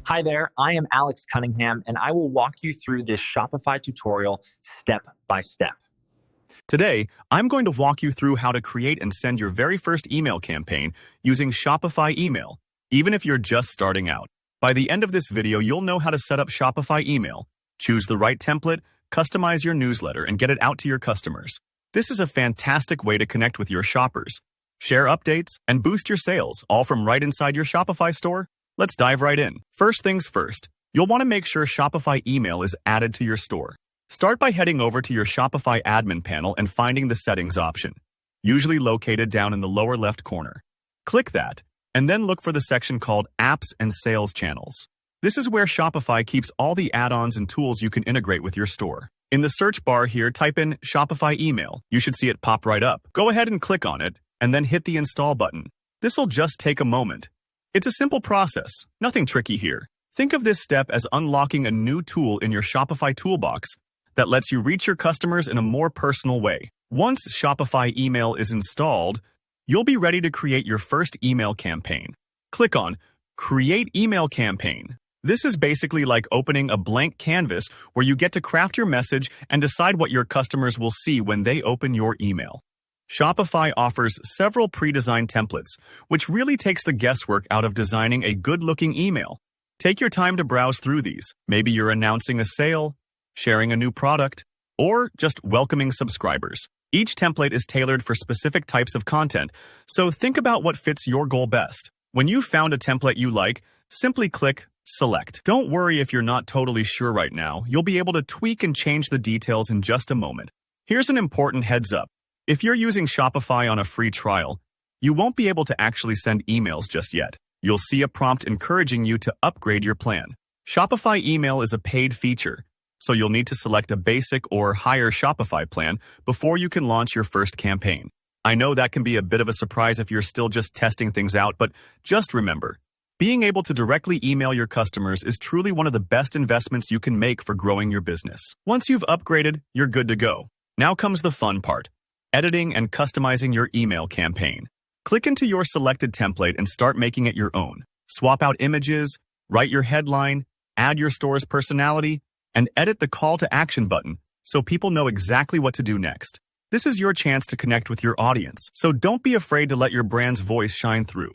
Hi there, I am Alex Cunningham, and I will walk you through this Shopify tutorial step by step. Today, I'm going to walk you through how to create and send your very first email campaign using Shopify email, even if you're just starting out. By the end of this video, you'll know how to set up Shopify email, choose the right template, customize your newsletter, and get it out to your customers. This is a fantastic way to connect with your shoppers, share updates, and boost your sales, all from right inside your Shopify store. Let's dive right in. First things first, you'll want to make sure Shopify email is added to your store. Start by heading over to your Shopify admin panel and finding the settings option, usually located down in the lower left corner. Click that, and then look for the section called Apps and Sales Channels. This is where Shopify keeps all the add-ons and tools you can integrate with your store. In the search bar here, type in Shopify email. You should see it pop right up. Go ahead and click on it, and then hit the install button. This will just take a moment. It's a simple process, nothing tricky here. Think of this step as unlocking a new tool in your Shopify toolbox that lets you reach your customers in a more personal way. Once Shopify email is installed, you'll be ready to create your first email campaign. Click on Create Email Campaign. This is basically like opening a blank canvas where you get to craft your message and decide what your customers will see when they open your email. Shopify offers several pre-designed templates, which really takes the guesswork out of designing a good-looking email. Take your time to browse through these. Maybe you're announcing a sale, sharing a new product, or just welcoming subscribers. Each template is tailored for specific types of content, so think about what fits your goal best. When you've found a template you like, simply click Select. Don't worry if you're not totally sure right now. You'll be able to tweak and change the details in just a moment. Here's an important heads up. If you're using Shopify on a free trial, you won't be able to actually send emails just yet. You'll see a prompt encouraging you to upgrade your plan. Shopify email is a paid feature, so you'll need to select a basic or higher Shopify plan before you can launch your first campaign. I know that can be a bit of a surprise if you're still just testing things out, but just remember, being able to directly email your customers is truly one of the best investments you can make for growing your business. Once you've upgraded, you're good to go. Now comes the fun part. Editing and customizing your email campaign. Click into your selected template and start making it your own. Swap out images, write your headline, add your store's personality, and edit the call to action button so people know exactly what to do next. This is your chance to connect with your audience, so don't be afraid to let your brand's voice shine through.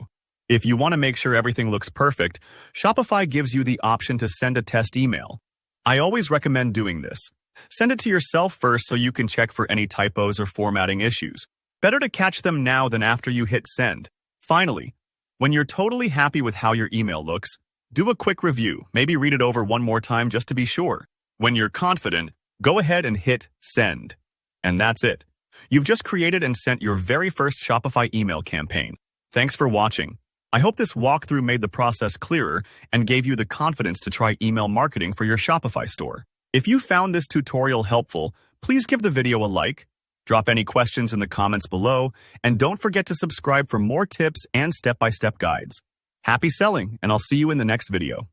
If you want to make sure everything looks perfect, Shopify gives you the option to send a test email. I always recommend doing this. Send it to yourself first so you can check for any typos or formatting issues. Better to catch them now than after you hit send. Finally, when you're totally happy with how your email looks, do a quick review, maybe read it over one more time just to be sure. When you're confident, go ahead and hit send. And that's it. You've just created and sent your very first Shopify email campaign. Thanks for watching. I hope this walkthrough made the process clearer and gave you the confidence to try email marketing for your Shopify store. If you found this tutorial helpful, please give the video a like, drop any questions in the comments below, and don't forget to subscribe for more tips and step-by-step guides. Happy selling, and I'll see you in the next video.